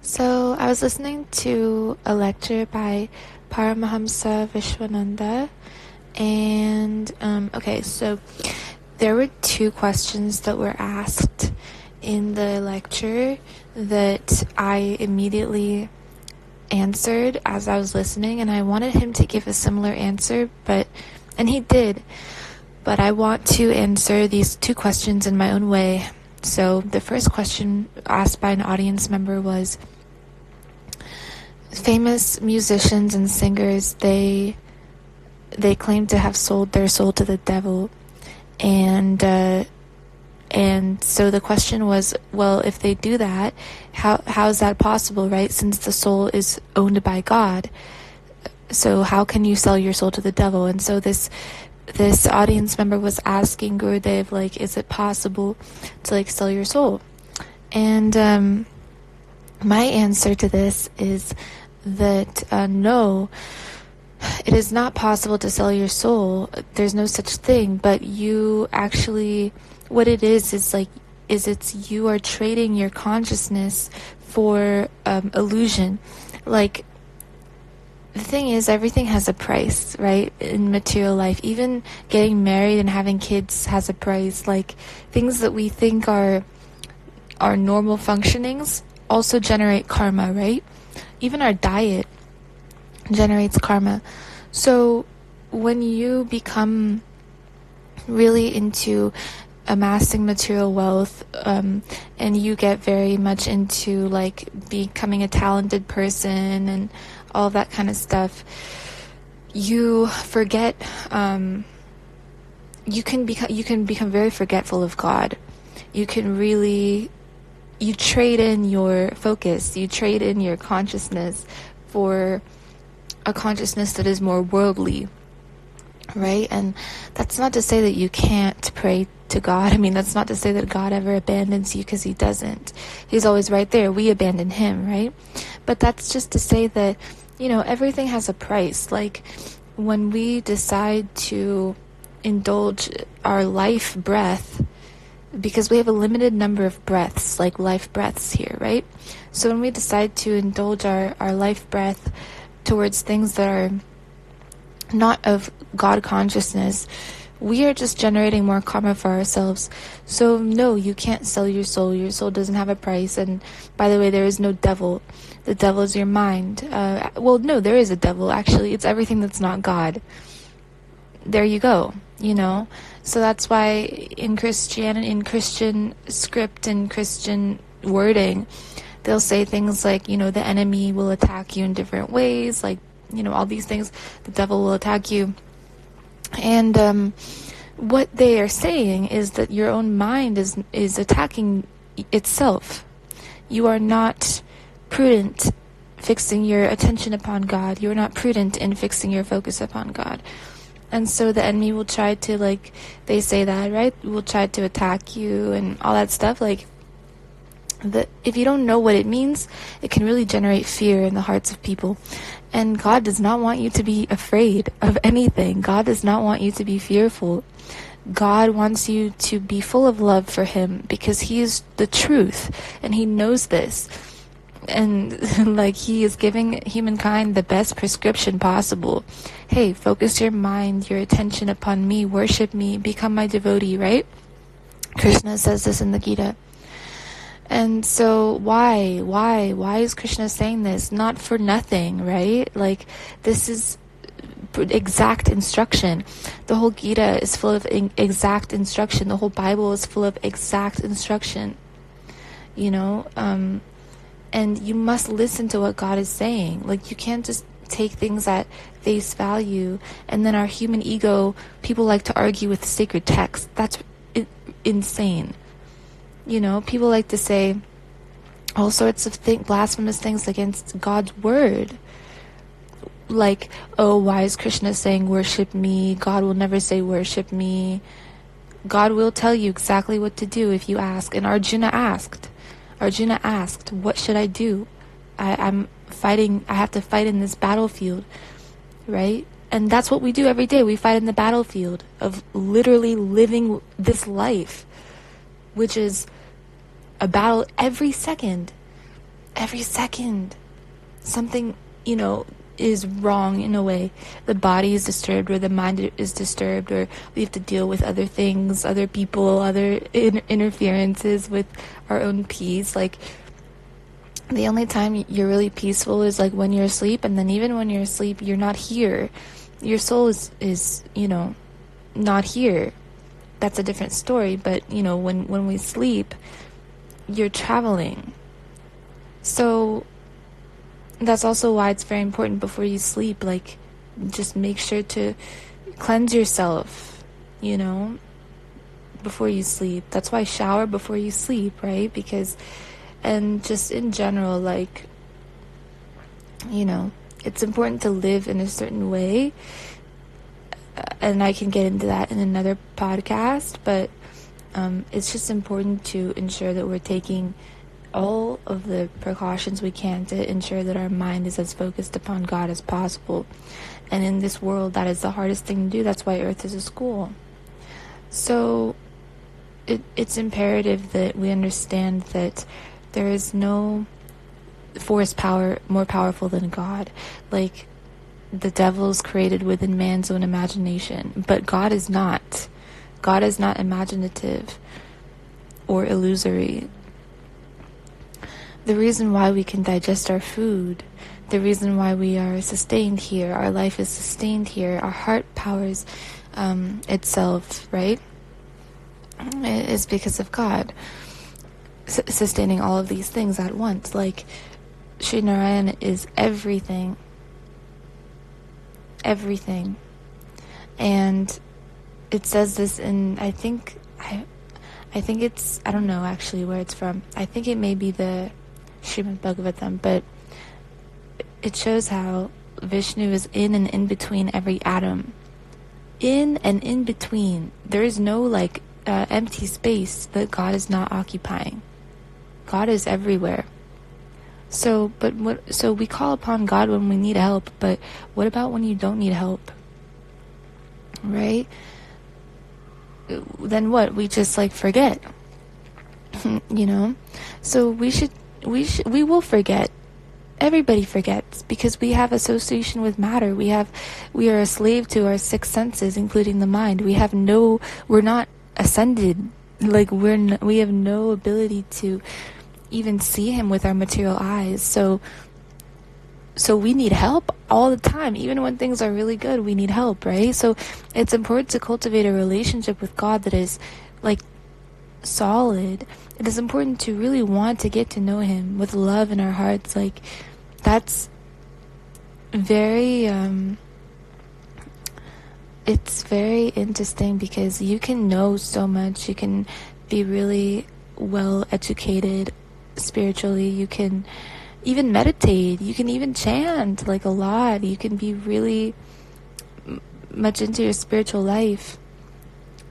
So I was listening to a lecture by Paramahamsa Vishwananda, and so there were two questions that were asked in the lecture that I immediately answered as I was listening, and I wanted him to give a similar answer, and he did, but I want to answer these two questions in my own way. So the first question asked by an audience member was, famous musicians and singers, they claim to have sold their soul to the devil, and so the question was, well, if they do that, how is that possible, right? Since the soul is owned by God, so how can you sell your soul to the devil? And so this audience member was asking Gurudev, is it possible to sell your soul? And my answer to this is that no, it is not possible to sell your soul. There's no such thing. But you actually, what it is it's you are trading your consciousness for illusion. The thing is, everything has a price, right? In material life, even getting married and having kids has a price. Things that we think are normal functionings also generate karma, right? Even our diet generates karma. So when you become really into amassing material wealth, and you get very much into becoming a talented person and all that kind of stuff, you forget, you can become very forgetful of God. You trade in your focus, you trade in your consciousness for a consciousness that is more worldly, right? And that's not to say that you can't pray to God. I mean, that's not to say that God ever abandons you, because he doesn't. He's always right there. We abandon him, right? But that's just to say that, everything has a price. When we decide to indulge our life breath, because we have a limited number of breaths, life breaths here, right? So when we decide to indulge our life breath towards things that are not of God consciousness, we are just generating more karma for ourselves. So no, you can't sell your soul. Your soul doesn't have a price. And by the way, there is no devil. The devil is your mind. No, there is a devil. Actually, it's everything that's not God. There you go. So that's why in Christian script and Christian wording, they'll say things like, the enemy will attack you in different ways, all these things. The devil will attack you. And what they are saying is that your own mind is attacking itself. You are not prudent fixing your attention upon God. You are not prudent in fixing your focus upon God. And so the enemy will try to, they say that, right? Will try to attack you and all that stuff. If you don't know what it means, it can really generate fear in the hearts of people. And God does not want you to be afraid of anything. God does not want you to be fearful. God wants you to be full of love for him, because he is the truth, and he knows this. And he is giving humankind the best prescription possible. Hey, focus your mind, your attention upon me, worship me, become my devotee, right? Krishna says this in the Gita. And so why is Krishna saying this? Not for nothing, right? This is exact instruction. The whole Gita is full of exact instruction. The whole Bible is full of exact instruction. And you must listen to what God is saying. You can't just take things at face value. And then our human ego, people like to argue with sacred texts. That's insane. People like to say all sorts of blasphemous things against God's word. Why is Krishna saying worship me? God will never say worship me. God will tell you exactly what to do if you ask. And Arjuna asked, what should I do? I'm fighting, I have to fight in this battlefield, right? And that's what we do every day. We fight in the battlefield of literally living this life, which is a battle every second. every second something, is wrong in a way. The body is disturbed, or the mind is disturbed, or we have to deal with other things, other people, other interferences with our own peace. Like, the only time you're really peaceful is like when you're asleep, and then even when you're asleep, you're not here. Your soul is not here. That's a different story. But when we sleep, you're traveling. So that's also why it's very important before you sleep, like, just make sure to cleanse yourself, before you sleep. That's why shower before you sleep, right? Because, and just in general, like, it's important to live in a certain way. And I can get into that in another podcast, but it's just important to ensure that we're taking all of the precautions we can to ensure that our mind is as focused upon God as possible. And in this world, that is the hardest thing to do. That's why Earth is a school. So it's imperative that we understand that there is no force power more powerful than God. Like, the devil is created within man's own imagination, but God is not. God is not imaginative or illusory. The reason why we can digest our food, the reason why we are sustained here, our life is sustained here, our heart powers itself, right, is because of God sustaining all of these things at once. Like, Sri Narayana is everything. Everything. And it says this in, I think it's, I don't know actually where it's from. I think it may be the Srimad Bhagavatam, but it shows how Vishnu is in and in between every atom. In and in between. There is no empty space that God is not occupying. God is everywhere. So we call upon God when we need help, but what about when you don't need help? Right? Then what? We just forget. So we will forget. Everybody forgets because we have association with matter. We are a slave to our six senses, including the mind. We're not ascended. We have no ability to even see him with our material eyes. So we need help all the time. Even when things are really good, we need help, right? So it's important to cultivate a relationship with God that is solid. It is important to really want to get to know him with love in our hearts. That's very it's very interesting because you can know so much. You can be really well educated spiritually. You can even meditate. You can even chant a lot. You can be really much into your spiritual life,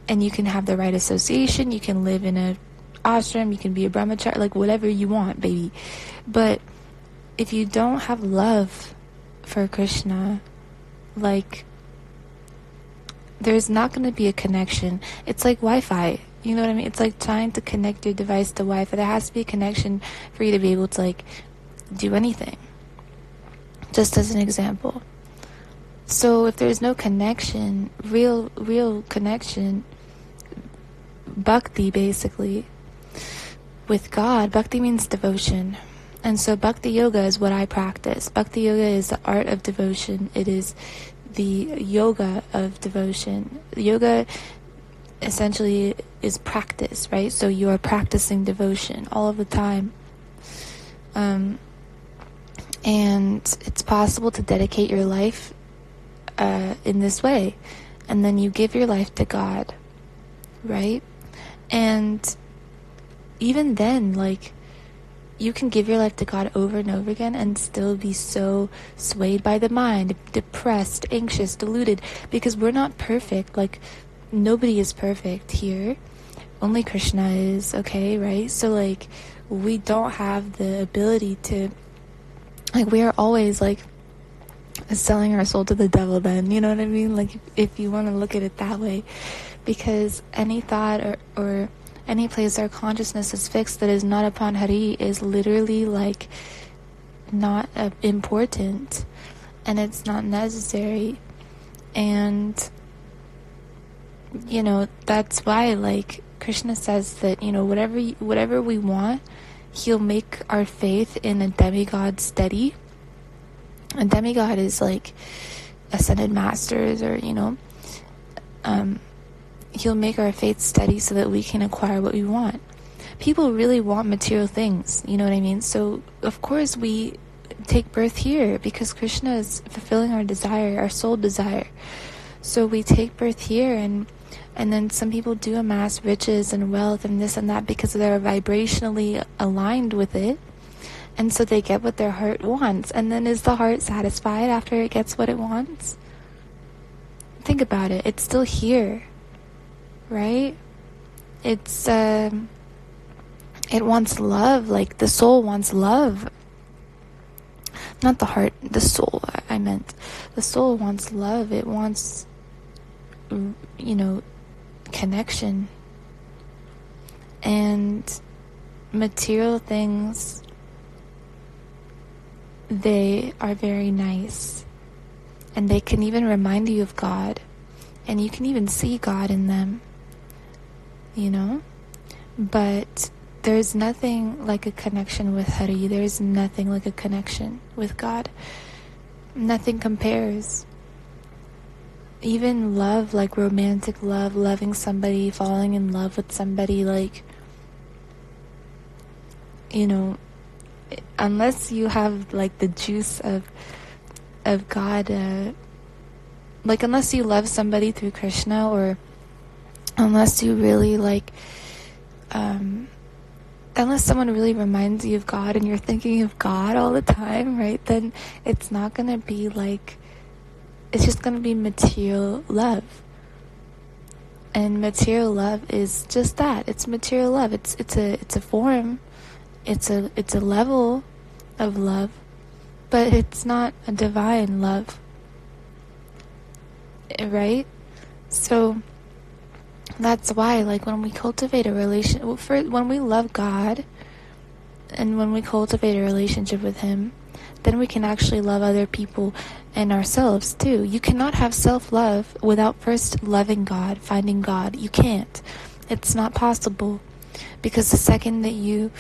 and you can have the right association. You can live in a ashram. You can be a brahmachari, whatever you want, baby. But if you don't have love for Krishna, there's not going to be a connection. It's like Wi-Fi. You know what I mean? It's like trying to connect your device to Wi-Fi. There has to be a connection for you to be able to do anything. Just as an example. So if there's no connection, real connection, Bhakti basically, with God, Bhakti means devotion. And so Bhakti Yoga is what I practice. Bhakti Yoga is the art of devotion. It is the yoga of devotion. Yoga essentially is practice, right? So you are practicing devotion all of the time. And it's possible to dedicate your life in this way. And then you give your life to God, right? And even then, you can give your life to God over and over again and still be so swayed by the mind, depressed, anxious, deluded, because we're not perfect. Nobody is perfect here. Only Krishna is, okay, right? So, we don't have the ability to, we are always, selling our soul to the devil then, you know what I mean? If you want to look at it that way. Because any thought or any place our consciousness is fixed that is not upon Hari is literally like not important, and it's not necessary. And that's why, like, Krishna says that, whatever we want, he'll make our faith in a demigod steady. A demigod is like ascended masters, or he'll make our faith steady so that we can acquire what we want. People really want material things, you know what I mean? So of course we take birth here because Krishna is fulfilling our desire, our soul desire. So we take birth here, and then some people do amass riches and wealth and this and that because they're vibrationally aligned with it. And so they get what their heart wants. And then is the heart satisfied after it gets what it wants? Think about it. It's still here, right? It wants love. Like, the soul wants love. Not the heart, the soul, I meant. The soul wants love. It wants, connection. And material things, they are very nice. And they can even remind you of God. And you can even see God in them. But there's nothing like a connection with Hari. There's nothing like a connection with God. Nothing compares. Even love, like romantic love, loving somebody, falling in love with somebody, like, unless you have like the juice of God, like, unless you love somebody through Krishna, or unless you really like, unless someone really reminds you of God and you're thinking of God all the time, right, then it's not going to be like, it's just going to be material love. And material love is just that. It's material love. It's a form. It's a level of love, but it's not a divine love. Right? So that's why, like, when we cultivate a when we love God and when we cultivate a relationship with Him, then we can actually love other people and ourselves too. You cannot have self-love without first loving God, finding God. You can't. It's not possible. Because the second that you,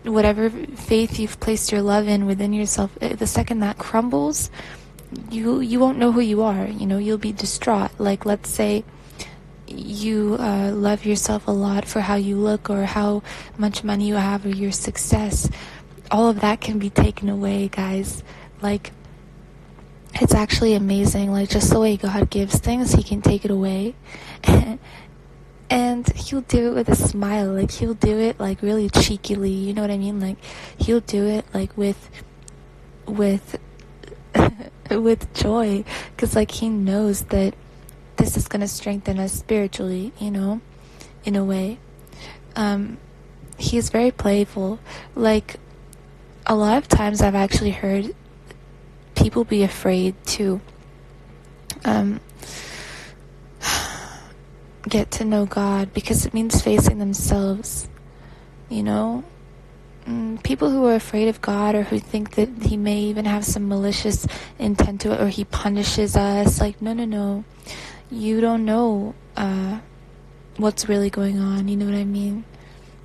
whatever faith you've placed your love in within yourself, the second that crumbles, you won't know who you are. You'll be distraught. Like, let's say you love yourself a lot for how you look, or how much money you have, or your success. All of that can be taken away, guys. Like, it's actually amazing. Like, just the way God gives things, He can take it away. And He'll do it with a smile. Like, He'll do it like really cheekily, you know what I mean? Like, He'll do it like with with joy, because like He knows that this is going to strengthen us spiritually, in a way. He's very playful. Like, a lot of times I've actually heard people be afraid to get to know God, because it means facing themselves. People who are afraid of God, or who think that He may even have some malicious intent to it, or He punishes us, like, no, you don't know what's really going on, you know what I mean?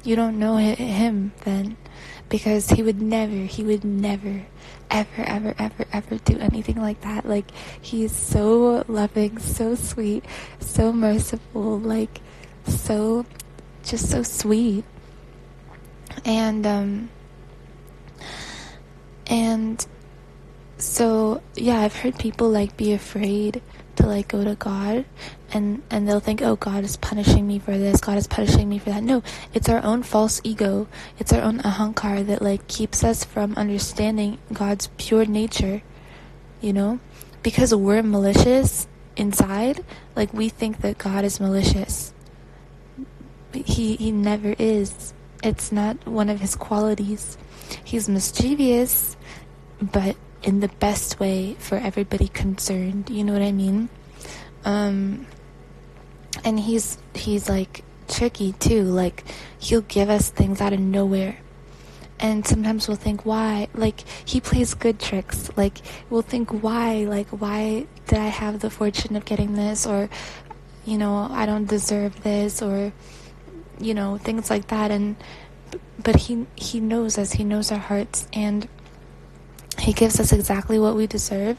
You don't know Him then, because He would never ever do anything like that. Like, He is so loving, so sweet, so merciful, like, so sweet. And so, yeah, I've heard people, like, be afraid to, like, go to God, and they'll think, oh, God is punishing me for this, God is punishing me for that. No, it's our own false ego, it's our own ahankar that, like, keeps us from understanding God's pure nature, because we're malicious inside. Like, we think that God is malicious. He never is. It's not one of His qualities. He's mischievous, but in the best way for everybody concerned, you know what I mean? And he's like tricky too. Like, he'll give us things out of nowhere. And sometimes we'll think, why? Like, he plays good tricks. Like, we'll think, why? Like, why did I have the fortune of getting this? Or, I don't deserve this. Or, things like that. But he knows us. He knows our hearts. And he gives us exactly what we deserve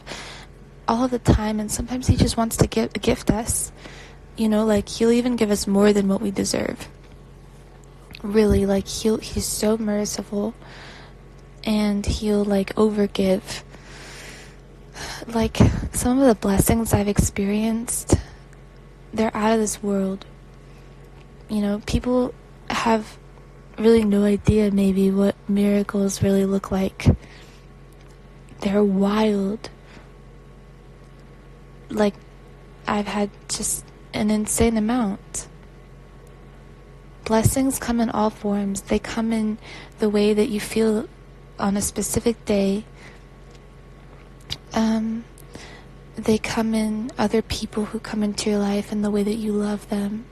all of the time. And sometimes he just wants to gift us. Like, he'll even give us more than what we deserve. Really, like, he's so merciful, and he'll, like, overgive. Like, some of the blessings I've experienced, they're out of this world. People have really no idea maybe what miracles really look like. They're wild. Like, I've had just an insane amount. Blessings come in all forms. They come in the way that you feel on a specific day. They come in other people who come into your life and the way that you love them.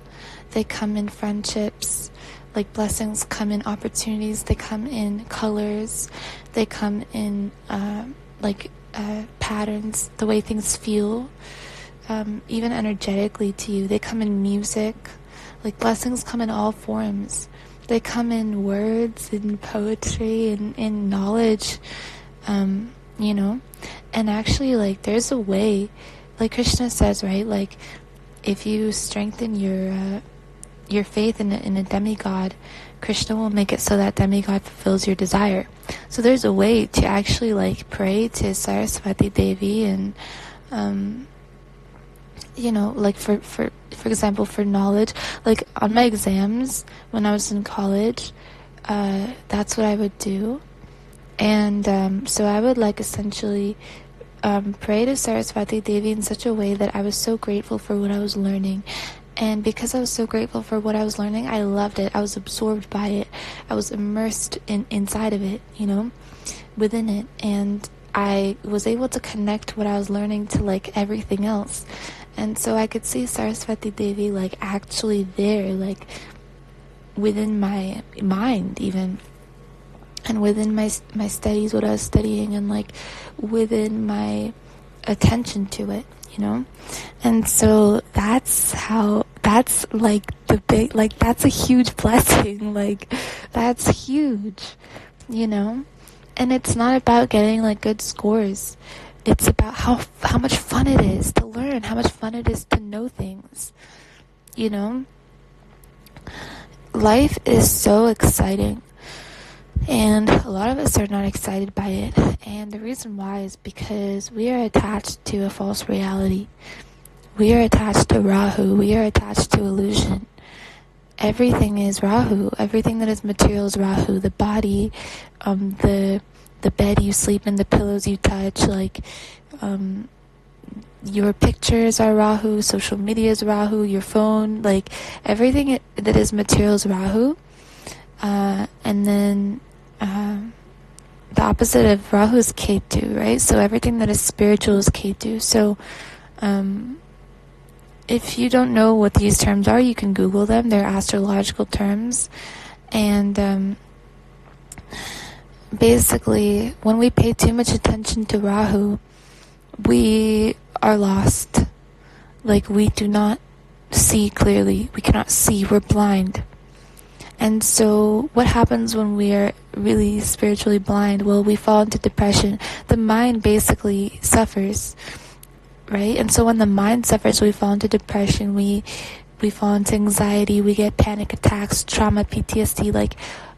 They come in friendships. Like, blessings come in opportunities. They come in colors. They come in patterns, the way things feel, even energetically to you. They come in music. Like, blessings come in all forms. They come in words, in poetry, in knowledge, And actually, like, there's a way, like Krishna says, right? Like, if you strengthen your faith in a demigod, Krishna will make it so that demigod fulfills your desire. So there's a way to actually, like, pray to Saraswati Devi and, like, for example, for knowledge. Like, on my exams when I was in college, that's what I would do. And so I would, like, essentially pray to Saraswati Devi in such a way that I was so grateful for what I was learning. And because I was so grateful for what I was learning, I loved it. I was absorbed by it. I was immersed inside of it, within it. And I was able to connect what I was learning to, like, everything else. And so I could see Saraswati Devi, like, actually there, like, within my mind even. And within my studies, what I was studying, and, like, within my attention to it, And so that's like the big, like, that's a huge blessing. Like, that's huge, And it's not about getting, like, good scores. It's about how much fun it is to learn, how much fun it is to know things, Life is so exciting. And a lot of us are not excited by it. And the reason why is because we are attached to a false reality. We are attached to Rahu. We are attached to illusion. Everything is Rahu. Everything that is material is Rahu. The body, the bed you sleep in, the pillows you touch, like, your pictures are Rahu, social media is Rahu, your phone, like, everything that is material is Rahu. And then the opposite of Rahu is Ketu, right? So everything that is spiritual is Ketu. So if you don't know what these terms are, you can Google them. They're astrological terms. And basically, when we pay too much attention to Rahu, we are lost. Like, we do not see clearly. We cannot see. We're blind. And so what happens when we are really spiritually blind? Well, we fall into depression. The mind basically suffers, right? And so when the mind suffers, we fall into depression. We fall into anxiety. We get panic attacks, trauma, PTSD, like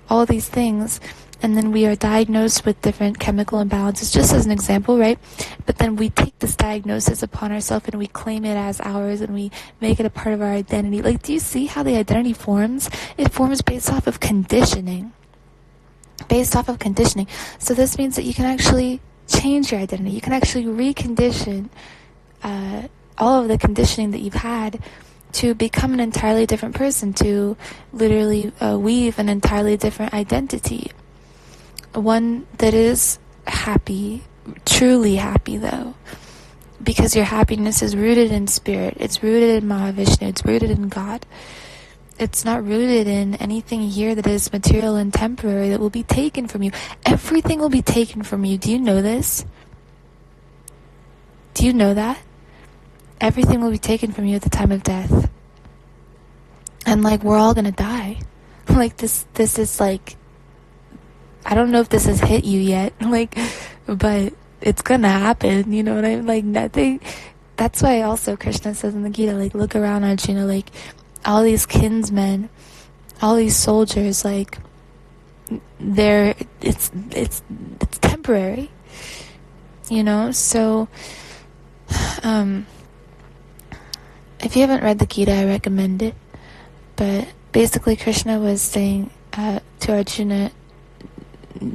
all these things. And then we are diagnosed with different chemical imbalances, just as an example, right? But then we take this diagnosis upon ourselves and we claim it as ours and we make it a part of our identity. Like, do you see how the identity forms? It forms based off of conditioning. So this means that you can actually change your identity. You can actually recondition all of the conditioning that you've had to become an entirely different person, to literally weave an entirely different identity. One that is happy, truly happy though, because your happiness is rooted in spirit. It's rooted in Mahavishnu. It's rooted in God. It's not rooted in anything here that is material and temporary that will be taken from you. Everything will be taken from you. Do you know this? Do you know that? Everything will be taken from you at the time of death. And like, we're all gonna die. Like, this is like, I don't know if this has hit you yet, like, but it's gonna happen, you know what I mean? Like, nothing. That's why also Krishna says in the Gita, like, look around, Arjuna, like, all these kinsmen, all these soldiers, like, it's temporary, you know? So, if you haven't read the Gita, I recommend it. But basically, Krishna was saying to Arjuna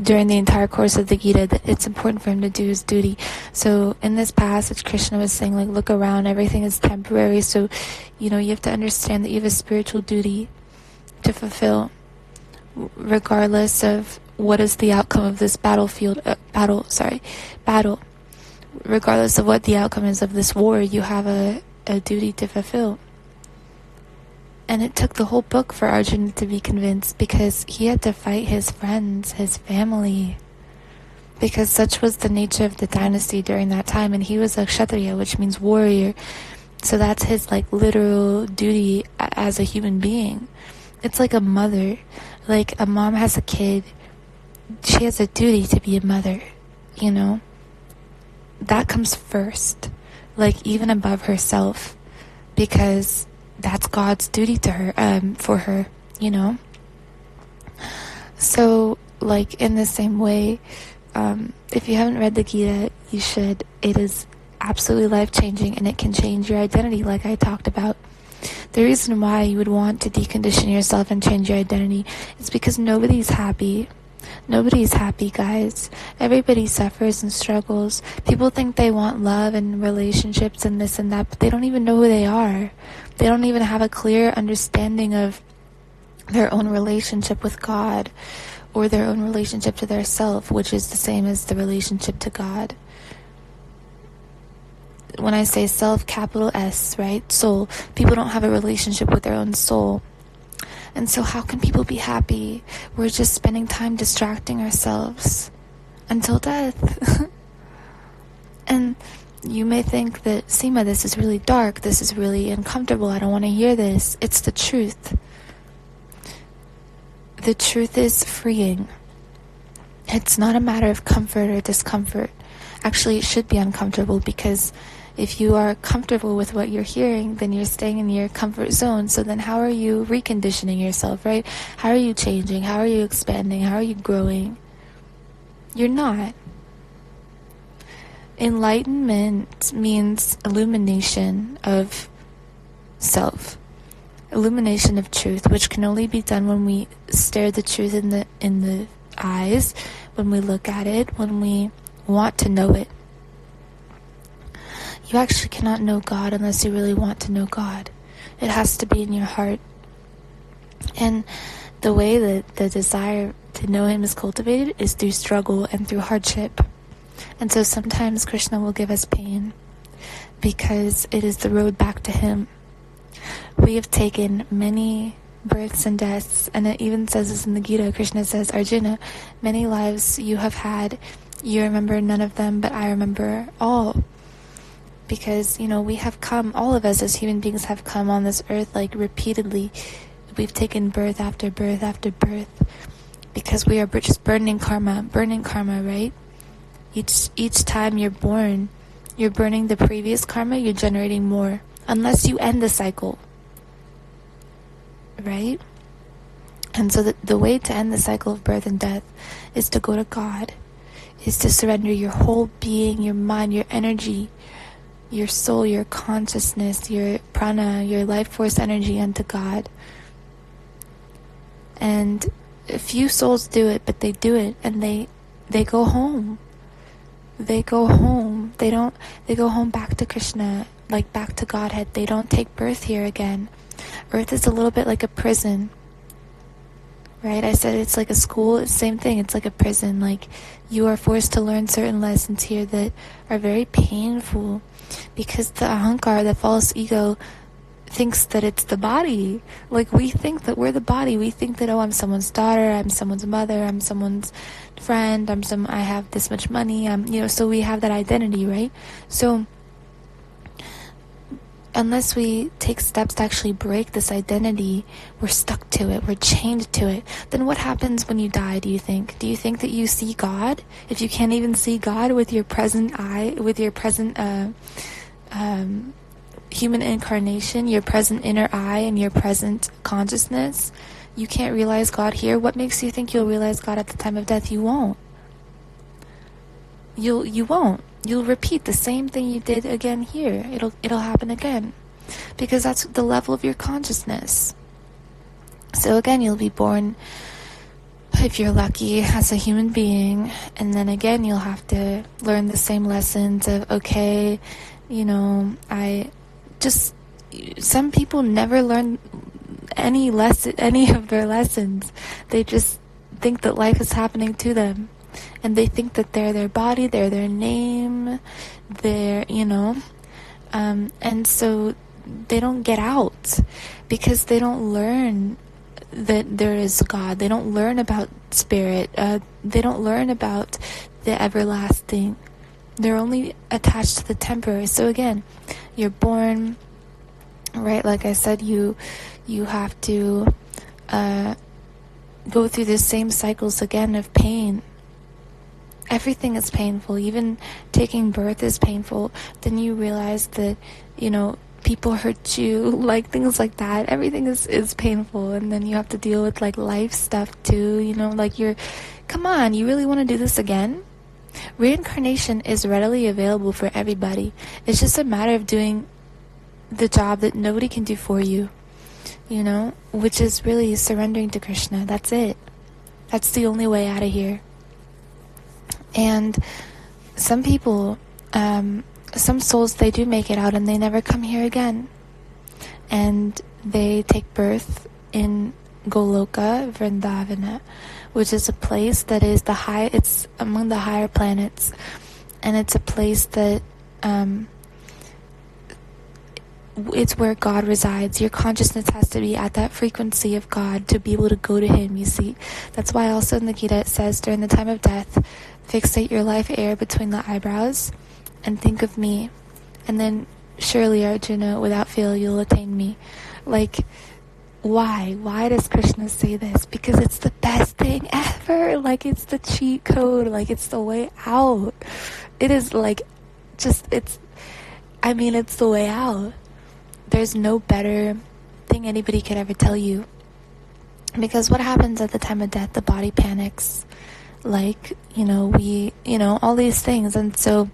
during the entire course of the Gita that it's important for him to do his duty. So in this passage, Krishna was saying, like, look around, everything is temporary. So, you know, you have to understand that you have a spiritual duty to fulfill, regardless of what is the outcome of this battle. Regardless of what the outcome is of this war, you have a duty to fulfill. And it took the whole book for Arjuna to be convinced, because he had to fight his friends, his family, because such was the nature of the dynasty during that time. And he was a Kshatriya, which means warrior. So that's his, like, literal duty as a human being. It's like a mother. Like, a mom has a kid. She has a duty to be a mother, you know? That comes first, like, even above herself, because that's God's duty to her, for her, you know? So, like, in the same way, if you haven't read the Gita, you should. It is absolutely life-changing, and it can change your identity, like I talked about. The reason why you would want to decondition yourself and change your identity is because nobody's happy. Nobody's happy, guys. Everybody suffers and struggles. People think they want love and relationships and this and that, but they don't even know who they are. They don't even have a clear understanding of their own relationship with God, or their own relationship to their self, which is the same as the relationship to God. When I say self, capital S, right? Soul. People don't have a relationship with their own soul. And so how can people be happy? We're just spending time distracting ourselves until death. And you may think that, Seema, this is really dark, this is really uncomfortable, I don't want to hear this. It's the truth. The truth is freeing. It's not a matter of comfort or discomfort. Actually, it should be uncomfortable, because if you are comfortable with what you're hearing, then you're staying in your comfort zone. So then how are you reconditioning yourself, right? How are you changing? How are you expanding? How are you growing? You're not. Enlightenment means illumination of self. Illumination of truth, which can only be done when we stare the truth in the eyes, when we look at it, when we want to know it. You actually cannot know God unless you really want to know God. It has to be in your heart. And the way that the desire to know Him is cultivated is through struggle and through hardship. And so sometimes Krishna will give us pain, because it is the road back to Him. We have taken many births and deaths, and it even says this in the Gita. Krishna says, Arjuna, many lives you have had, you remember none of them, but I remember all. Because, you know, we have come, all of us as human beings have come on this earth, like, repeatedly. We've taken birth after birth after birth, because we are just burning karma, right? Each time you're born, you're burning the previous karma, you're generating more, unless you end the cycle, right? And so the way to end the cycle of birth and death is to go to God, is to surrender your whole being, your mind, your energy, your soul, your consciousness, your prana, your life force energy unto God. And a few souls do it, but they do it, and they go home. They go home. They go home back to Krishna, like back to Godhead. They don't take birth here again. Earth is a little bit like a prison, right? I said it's like a school. It's the same thing. It's like a prison. Like, you are forced to learn certain lessons here that are very painful, because the ahankar, the false ego, thinks that it's the body. Like, we think that we're the body. We think that, oh, I'm someone's daughter, I'm someone's mother, I'm someone's friend, I have this much money, so we have that identity, right? So unless we take steps to actually break this identity, we're stuck to it, we're chained to it. Then what happens when you die, do you think? Do you think that you see God? If you can't even see God with your present eye, with your present human incarnation, your present inner eye and your present consciousness, you can't realize God here? What makes you think you'll realize God at the time of death? You won't. You won't. You'll repeat the same thing you did again here. It'll happen again, because that's the level of your consciousness. So again, you'll be born, if you're lucky, as a human being, and then again you'll have to learn the same lessons of, okay, some people never learn any of their lessons. They just think that life is happening to them. And they think that they're their body, they're their name, and so they don't get out, because they don't learn that there is God. They don't learn about spirit. They don't learn about the everlasting. They're only attached to the temporary. So again, you're born, right? Like I said, you have to go through the same cycles again of pain. Everything is painful. Even taking birth is painful. Then you realize that, people hurt you, like things like that. Everything is painful. And then you have to deal with like life stuff too, come on, you really want to do this again? Reincarnation is readily available for everybody. It's just a matter of doing the job that nobody can do for you, which is really surrendering to Krishna. That's it. That's the only way out of here. And some people, some souls, they do make it out and they never come here again. And they take birth in Goloka, Vrindavana, which is a place that is it's among the higher planets. And it's a place that, it's where God resides. Your consciousness has to be at that frequency of God to be able to go to Him, you see. That's why also in the Gita it says, during the time of death, fixate your life air between the eyebrows and think of me. And then surely, Arjuna, without fail, you'll attain me. Like, why? Why does Krishna say this? Because it's the best thing ever. Like, it's the cheat code. Like, it's the way out. It is like, it's the way out. There's no better thing anybody could ever tell you. Because what happens at the time of death? The body panics. Like, all these things. And so,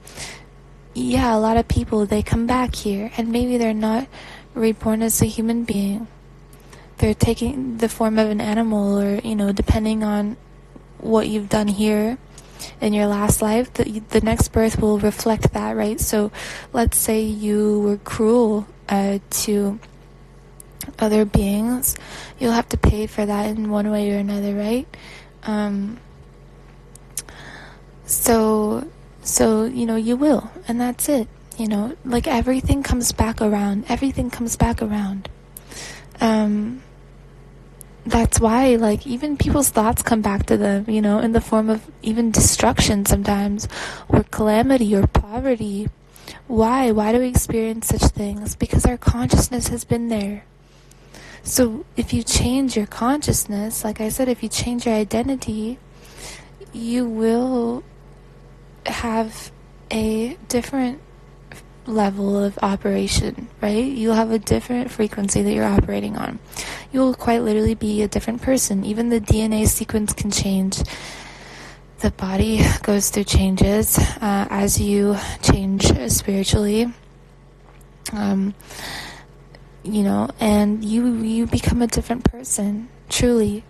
yeah, a lot of people, they come back here. And maybe they're not reborn as a human being. They're taking the form of an animal, or, depending on what you've done here in your last life, the next birth will reflect that, right? So let's say you were cruel to other beings. You'll have to pay for that in one way or another, right? So you will, and that's it. Like, everything comes back around. That's why, like, even people's thoughts come back to them, in the form of even destruction sometimes, or calamity, or poverty. Why? Why do we experience such things? Because our consciousness has been there. So if you change your consciousness, like I said, if you change your identity, you will have a different level of operation, right? You'll have a different frequency that you're operating on. You'll quite literally be a different person. Even the DNA sequence can change. The body goes through changes as you change spiritually, and you become a different person, truly,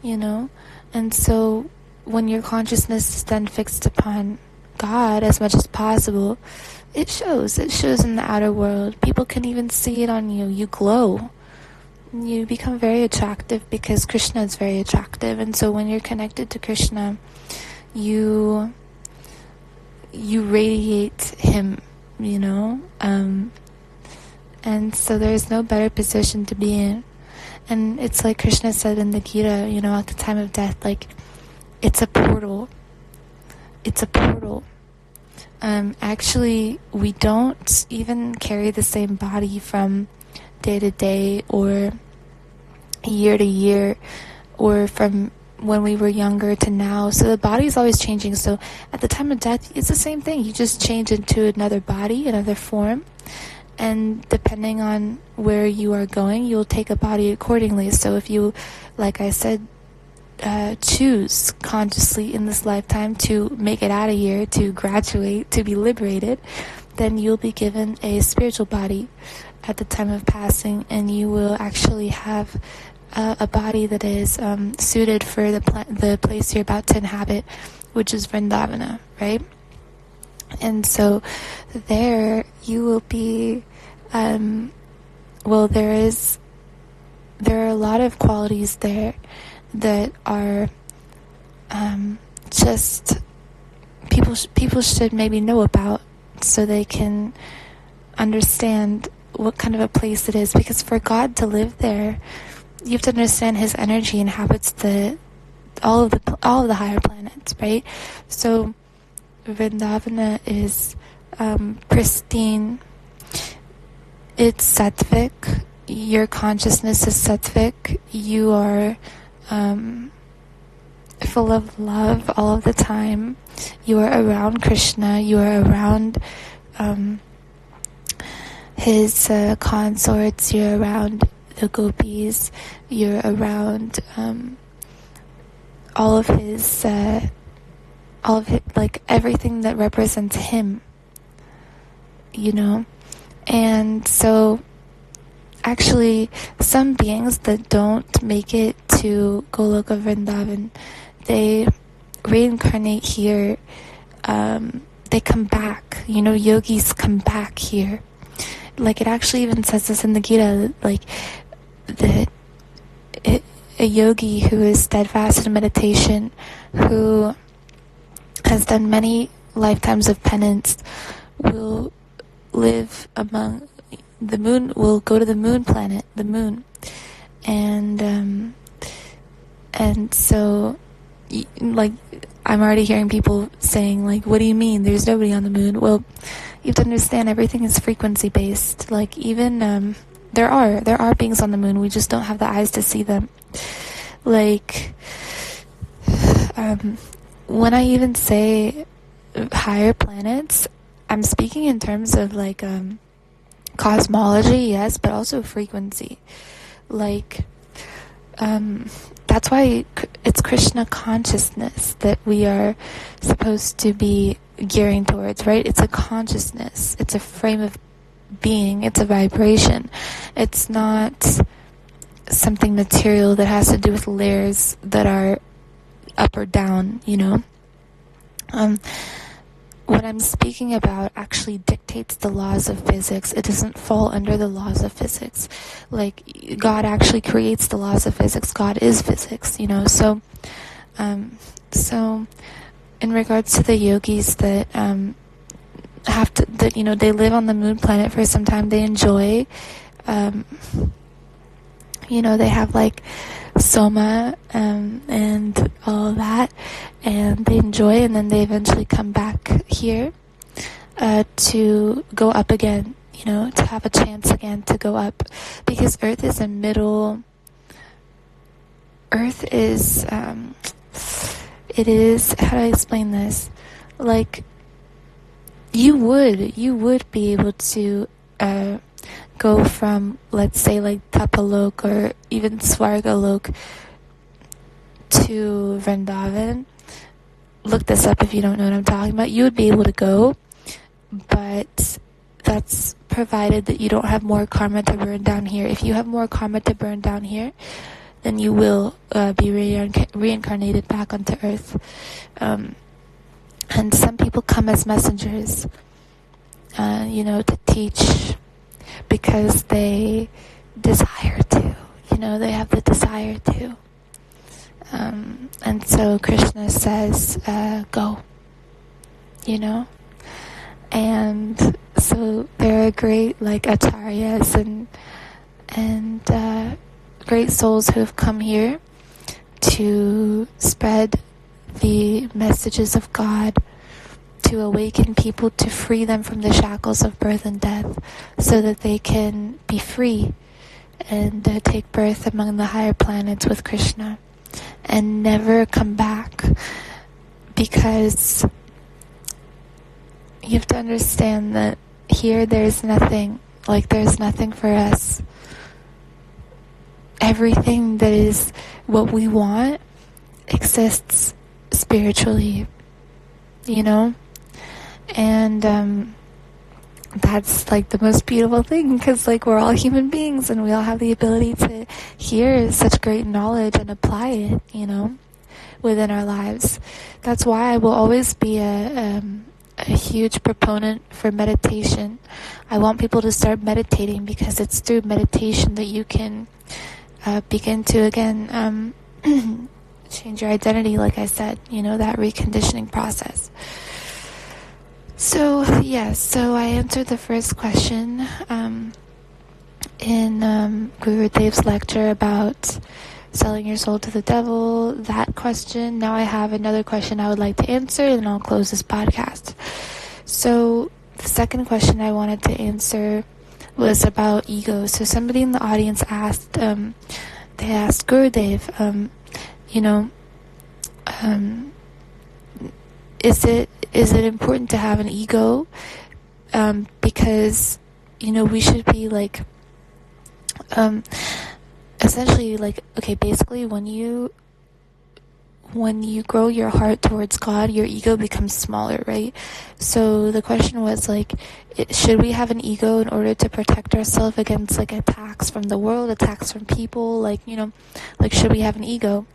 and so when your consciousness is then fixed upon God as much as possible, it shows in the outer world. People can even see it on you. You glow. You become very attractive because Krishna is very attractive. And so when you're connected to Krishna, you radiate him, And so there's no better position to be in. And it's like Krishna said in the Gita, at the time of death, like, it's a portal. It's a portal. Actually, we don't even carry the same body from day to day or year to year or from when we were younger to now. So the body is always changing. So at the time of death, it's the same thing. You just change into another body, another form. And depending on where you are going, you'll take a body accordingly. So if you, like I said, choose consciously in this lifetime to make it out of here, to graduate, to be liberated, then you'll be given a spiritual body at the time of passing, and you will actually have a body that is suited for the place you're about to inhabit, which is Vrindavana, right? And so there you will be, there are a lot of qualities there that are just people should maybe know about, so they can understand what kind of a place it is. Because for God to live there, you have to understand His energy inhabits all of the higher planets, right? So Vrindavana is pristine. It's sattvic. Your consciousness is sattvic. You are full of love all of the time. You are around Krishna. You are around his consorts. You're around the gopis. You're around all of his, like everything that represents him, And so actually, some beings that don't make it to Goloka Vrindavan, they reincarnate here. They come back. Yogis come back here. Like, it actually even says this in the Gita, like, that a yogi who is steadfast in meditation, who has done many lifetimes of penance, will live among the moon, will go to the moon planet, the moon. And so, like, I'm already hearing people saying, like, what do you mean? There's nobody on the moon. Well, you have to understand everything is frequency based. Like, even, there are beings on the moon. We just don't have the eyes to see them. Like, when I even say higher planets, I'm speaking in terms of, like, cosmology, yes, but also frequency. Like, that's why it's Krishna consciousness that we are supposed to be gearing towards, right? It's a consciousness. It's a frame of being. It's a vibration. It's not something material that has to do with layers that are up or down, What I'm speaking about actually dictates the laws of physics. It doesn't fall under the laws of physics. Like, God actually creates the laws of physics. God is physics, So, in regards to the yogis that they live on the moon planet for some time, they enjoy, they have, like, soma and all of that, and they enjoy, and then they eventually come back here to go up again, to have a chance again to go up, because Earth is it is, how do I explain this? Like, you would be able to go from, let's say, like, Tapalok or even Swargalok to Vrindavan. Look this up if you don't know what I'm talking about. You would be able to go, but that's provided that you don't have more karma to burn down here. If you have more karma to burn down here, then you will be reincarnated back onto Earth. And some people come as messengers, to teach, because they desire to, they have the desire to. And so Krishna says, go, And So there are great like acharyas and great souls who have come here to spread the messages of God, to awaken people, to free them from the shackles of birth and death, so that they can be free and take birth among the higher planets with Krishna and never come back. Because you have to understand that here there's nothing for us. Everything that is what we want exists spiritually, and that's like the most beautiful thing, because like we're all human beings and we all have the ability to hear such great knowledge and apply it, within our lives. That's why I will always be a huge proponent for meditation. I want people to start meditating, because it's through meditation that you can begin to again change your identity, like I said, that reconditioning process. So I answered the first question in Gurudev's lecture about selling your soul to the devil, that question. Now I have another question I would like to answer, and I'll close this podcast. So the second question I wanted to answer was about ego. So somebody in the audience asked, they asked Gurudev, is it important to have an ego? Because, we should be like, essentially like, okay, basically when you grow your heart towards God, your ego becomes smaller, right? So the question was like, should we have an ego in order to protect ourselves against like attacks from the world, attacks from people, like, should we have an ego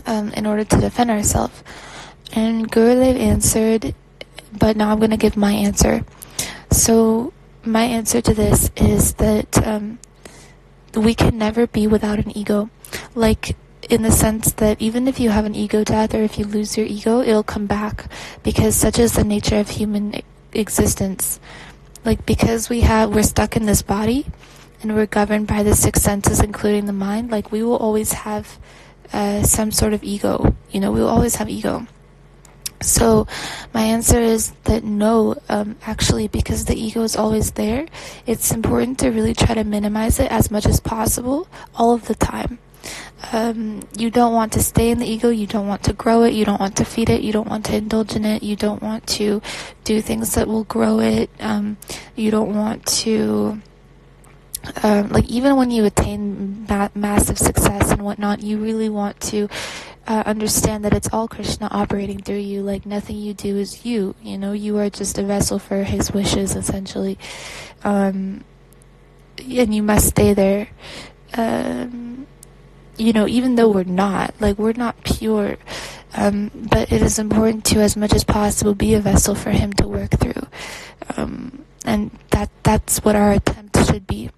in order to defend ourselves? And Gurudev answered, but now I'm going to give my answer. So my answer to this is that we can never be without an ego. Like, in the sense that even if you have an ego death, or if you lose your ego, it'll come back, because such is the nature of human existence. Like, because we're stuck in this body and we're governed by the 6 senses, including the mind, like we will always have some sort of ego. We will always have ego. So my answer is that no, actually, because the ego is always there, it's important to really try to minimize it as much as possible, all of the time. You don't want to stay in the ego, you don't want to grow it, you don't want to feed it, you don't want to indulge in it, you don't want to do things that will grow it, you don't want to... like, even when you attain massive success and whatnot, you really want to understand that it's all Krishna operating through you. Like, nothing you do is you. You are just a vessel for his wishes, essentially. And you must stay there. Even though we're not pure. But it is important to, as much as possible, be a vessel for him to work through. And that's what our attempt should be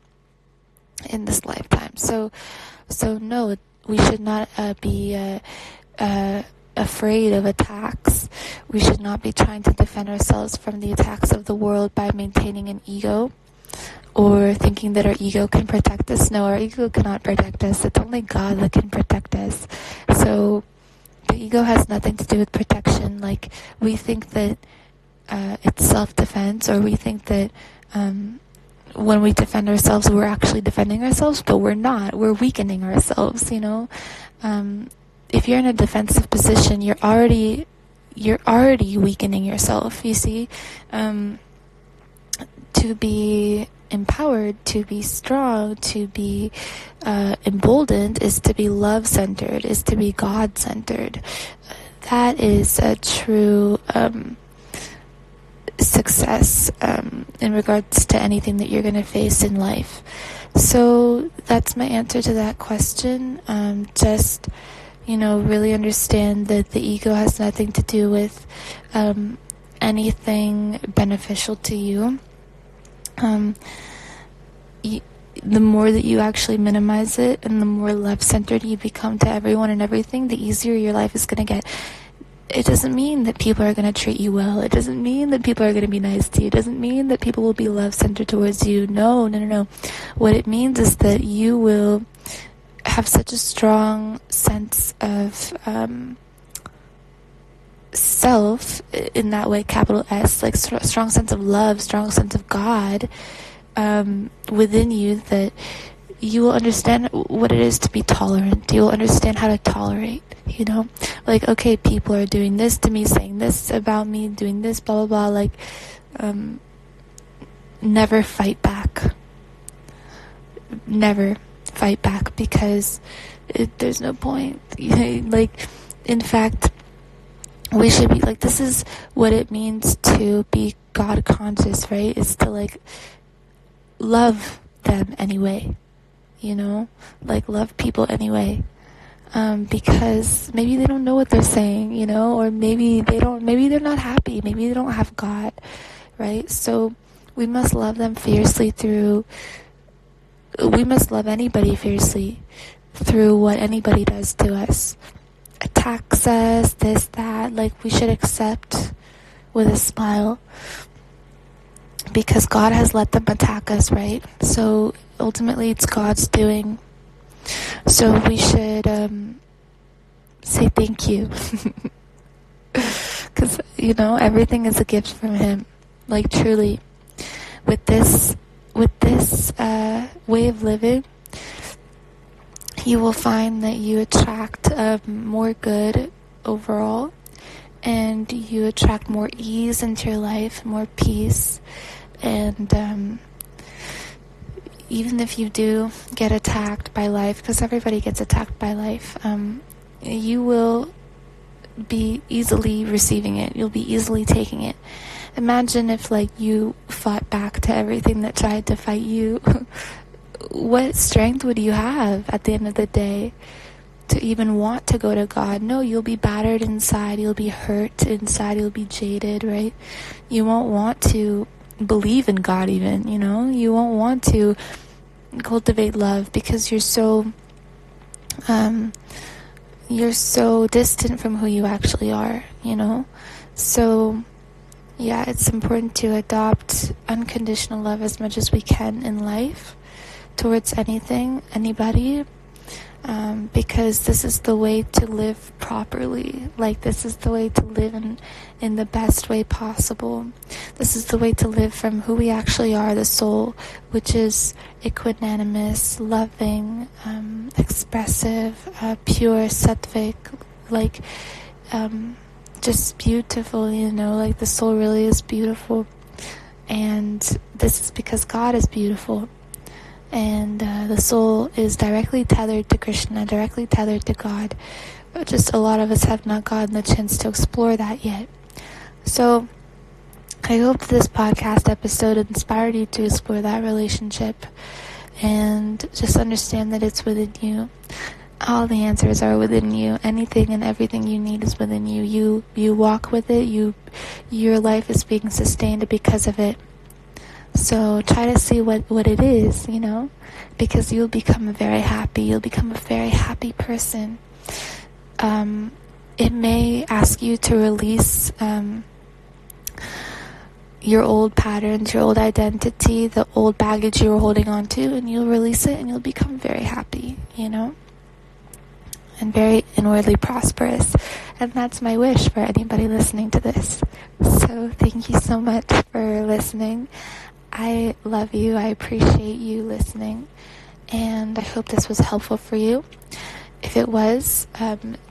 in this lifetime. So no, we should not be afraid of attacks. We should not be trying to defend ourselves from the attacks of the world by maintaining an ego, or thinking that our ego can protect us. No, our ego cannot protect us. It's only God that can protect us. So the ego has nothing to do with protection. Like, we think that it's self-defense, or we think that when we defend ourselves, we're actually defending ourselves, but we're not. We're weakening ourselves, If you're in a defensive position, you're already weakening yourself, you see. To be empowered, to be strong, to be emboldened is to be love-centered, is to be God-centered. That is a true success in regards to anything that you're going to face in life. So that's my answer to that question. Just, really understand that the ego has nothing to do with anything beneficial to you. The more that you actually minimize it, and the more love-centered you become to everyone and everything, the easier your life is going to get. it doesn't mean that people are going to treat you well. It doesn't mean that people are going to be nice to you. It doesn't mean that people will be love-centered towards you. No. What it means is that you will have such a strong sense of self, in that way, capital S, like strong sense of love, strong sense of God within you, that you will understand what it is to be tolerant. You will understand how to tolerate, like, okay, people are doing this to me, saying this about me, doing this, blah, blah, blah, like, never fight back. Never fight back, because there's no point. Like, in fact, we should be, like, this is what it means to be God conscious, right? Is to, like, love them anyway, like, love people anyway, because maybe they don't know what they're saying, or maybe they're not happy, maybe they don't have God, right? So we must love them fiercely we must love anybody fiercely through what anybody does to us, attacks us, this, that, like, we should accept with a smile, because God has let them attack us, right? So ultimately it's God's doing. So we should say thank you. Because, everything is a gift from Him. Like, truly. With this way of living, you will find that you attract more good overall, and you attract more ease into your life, more peace, and even if you do get attacked by life, because everybody gets attacked by life, you will be easily receiving it. You'll be easily taking it. Imagine if, like, you fought back to everything that tried to fight you. What strength would you have at the end of the day to even want to go to God? No, you'll be battered inside. You'll be hurt inside. You'll be jaded, right? You won't want to believe in God even, You won't want to cultivate love, because you're so distant from who you actually are, So, yeah, it's important to adopt unconditional love as much as we can in life towards anybody, because this is the way to live properly. Like, this is the way to live in the best way possible. This is the way to live from who we actually are, the soul, which is equanimous, loving, expressive, pure, sattvic, like, just beautiful, like, the soul really is beautiful. And this is because God is beautiful. And the soul is directly tethered to Krishna, directly tethered to God. Just a lot of us have not gotten the chance to explore that yet. So I hope this podcast episode inspired you to explore that relationship and just understand that it's within you. All the answers are within you. Anything and everything you need is within you. You walk with it. Your life is being sustained because of it. So try to see what it is, because you'll become very happy person. It may ask you to release your old patterns, your old identity, the old baggage you were holding on to, and you'll release it and you'll become very happy, and very inwardly prosperous. And that's my wish for anybody listening to this. So thank you so much for listening. I love you. I appreciate you listening. And I hope this was helpful for you. If it was,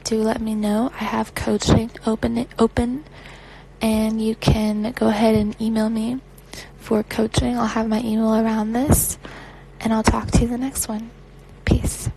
do let me know. I have coaching open, and you can go ahead and email me for coaching. I'll have my email around this, and I'll talk to you the next one. Peace.